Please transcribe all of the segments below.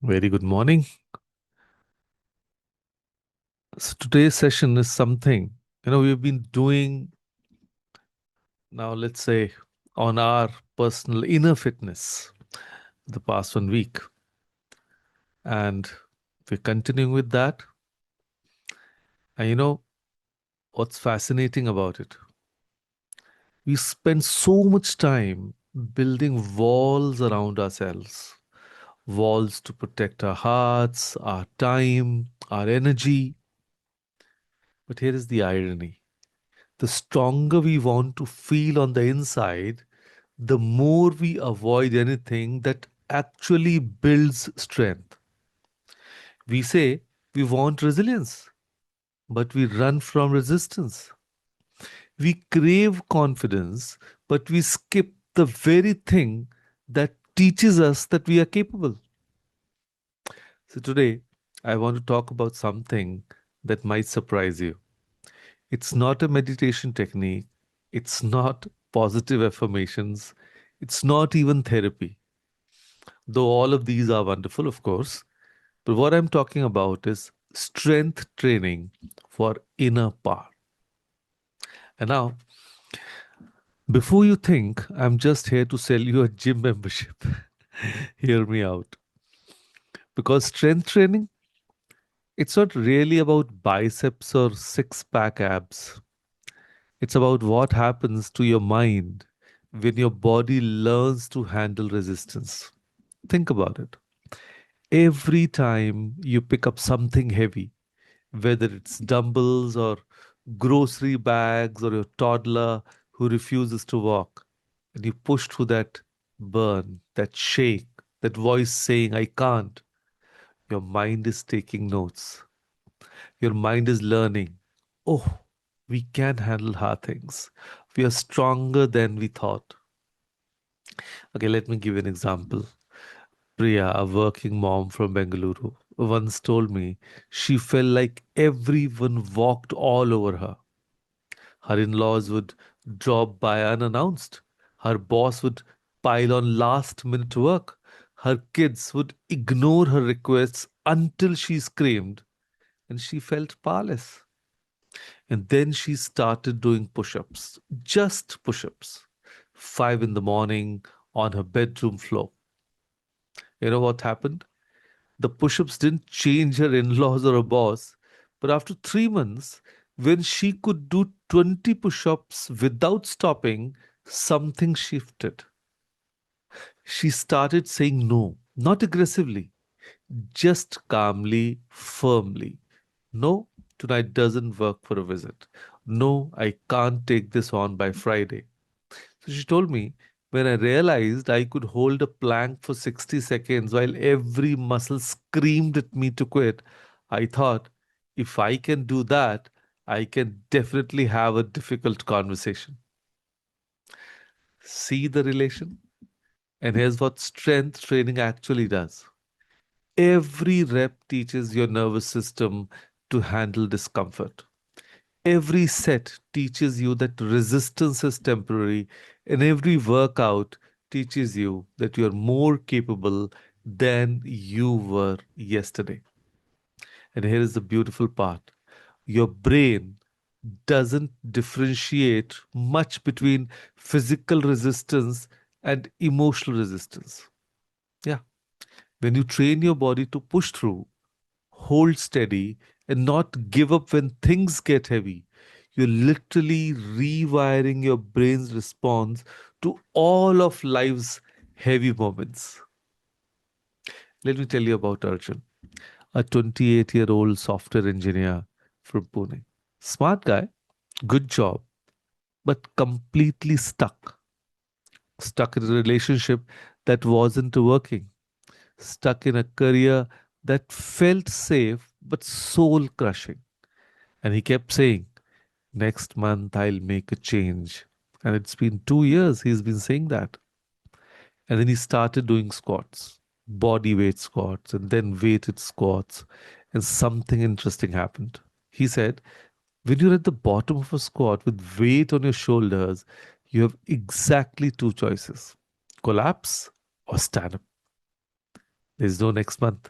Very good morning. So today's session is something, we've been doing now, let's say, on our personal inner fitness the past 1 week. And we're continuing with that. And what's fascinating about it? We spend so much time building walls around ourselves, walls to protect our hearts, our time, our energy. But here is the irony: the stronger we want to feel on the inside, the more we avoid anything that actually builds strength. We say we want resilience, but we run from resistance. We crave confidence, but we skip the very thing that teaches us that we are capable. So today, I want to talk about something that might surprise you. It's not a meditation technique, it's not positive affirmations, it's not even therapy, though all of these are wonderful, of course. But what I'm talking about is strength training for inner power. And now, before you think I'm just here to sell you a gym membership, hear me out. Because strength training, it's not really about biceps or six pack abs. It's about what happens to your mind when your body learns to handle resistance. Think about it. Every time you pick up something heavy, whether it's dumbbells or grocery bags or your toddler who refuses to walk, and you push through that burn, that shake, that voice saying, I can't, your mind is taking notes. Your mind is learning, oh, we can handle hard things. We are stronger than we thought. Okay, let me give you an example. Priya, a working mom from Bengaluru, once told me she felt like everyone walked all over her. Her in laws would drop by unannounced. Her boss would pile on last minute work. Her kids would ignore her requests until she screamed, and she felt powerless. And then she started doing push ups, just push ups, 5 in the morning on her bedroom floor. You know what happened? The push ups didn't change her in laws or her boss. But after 3 months, when she could do 20 push ups without stopping, something shifted. She started saying no, not aggressively, just calmly, firmly. No, tonight doesn't work for a visit. No, I can't take this on by Friday. So she told me, when I realized I could hold a plank for 60 seconds while every muscle screamed at me to quit, I thought, if I can do that, I can definitely have a difficult conversation. See the relation? And here's what strength training actually does: every rep teaches your nervous system to handle discomfort. Every set teaches you that resistance is temporary, and every workout teaches you that you're more capable than you were yesterday. And here is the beautiful part: your brain doesn't differentiate much between physical resistance and emotional resistance. Yeah. When you train your body to push through, hold steady, and not give up when things get heavy, you're literally rewiring your brain's response to all of life's heavy moments. Let me tell you about Arjun, a 28-year-old software engineer from Pune. Smart guy, good job, but completely stuck. Stuck in a relationship that wasn't working. Stuck in a career that felt safe but soul crushing. And he kept saying, next month I'll make a change. And it's been 2 years he's been saying that. And then he started doing squats, body weight squats, and then weighted squats. And something interesting happened. He said, when you're at the bottom of a squat with weight on your shoulders, you have exactly two choices: collapse or stand up. There's no next month.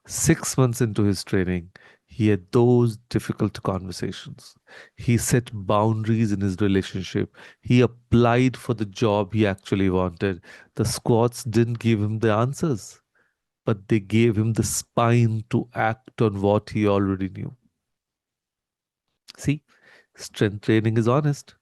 6 months into his training, he had those difficult conversations. He set boundaries in his relationship. He applied for the job he actually wanted. The squats didn't give him the answers, but they gave him the spine to act on what he already knew. See, strength training is honest.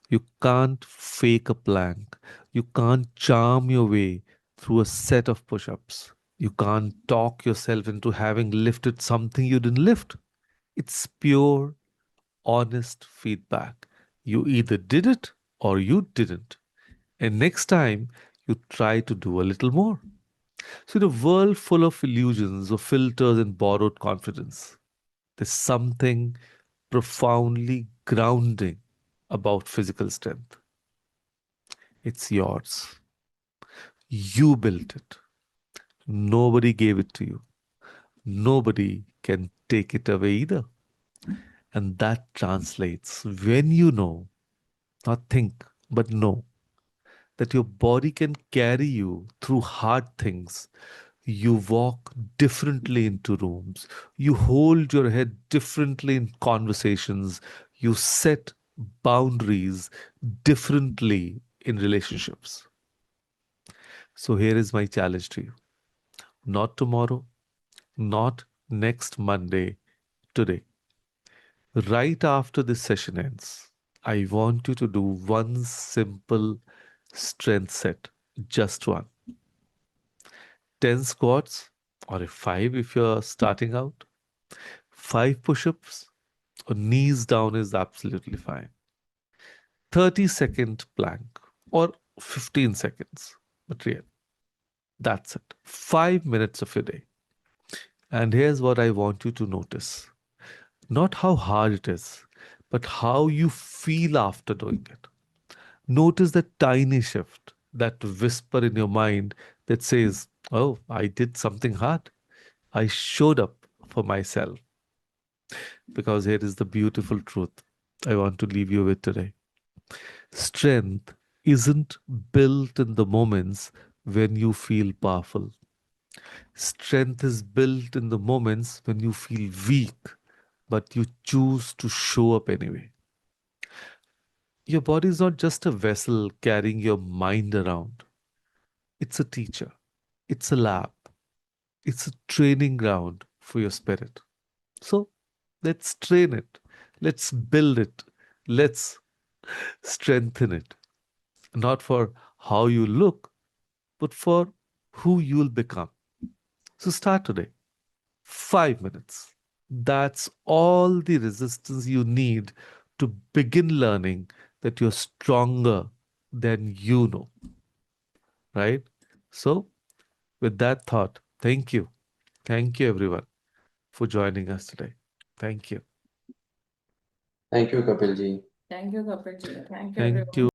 You can't fake a plank. You can't charm your way through a set of push ups. You can't talk yourself into having lifted something you didn't lift. It's pure, honest feedback. You either did it or you didn't. And next time, you try to do a little more. So, in a world full of illusions of filters and borrowed confidence, there's something profoundly grounding about physical strength. It's yours. You built it. Nobody gave it to you. Nobody can take it away either. And that translates when you know, not think, but know that your body can carry you through hard things. You walk differently into rooms. You hold your head differently in conversations. You set boundaries differently in relationships. So here is my challenge to you. Not tomorrow, not next Monday, today. Right after this session ends, I want you to do one simple strength set, just one. 10 squats, or 5 if you're starting out, 5 push ups, or knees down is absolutely fine. 30-second plank, or 15 seconds, but real. That's it. 5 minutes of your day. And here's what I want you to notice, not how hard it is, but how you feel after doing it. Notice the tiny shift, that whisper in your mind that says, oh, I did something hard. I showed up for myself. Because here is the beautiful truth I want to leave you with today. Strength isn't built in the moments when you feel powerful. Strength is built in the moments when you feel weak, but you choose to show up anyway. Your body is not just a vessel carrying your mind around, it's a teacher, it's a lab, it's a training ground for your spirit. So let's train it, let's build it, let's strengthen it, not for how you look, but for who you'll become. So start today. 5 minutes. That's all the resistance you need to begin learning that you're stronger than you know, right? So, with that thought, thank you. Thank you, everyone, for joining us today. Thank you. Thank you, Kapilji. Thank you, Kapil ji. Thank you, Thank everyone. you.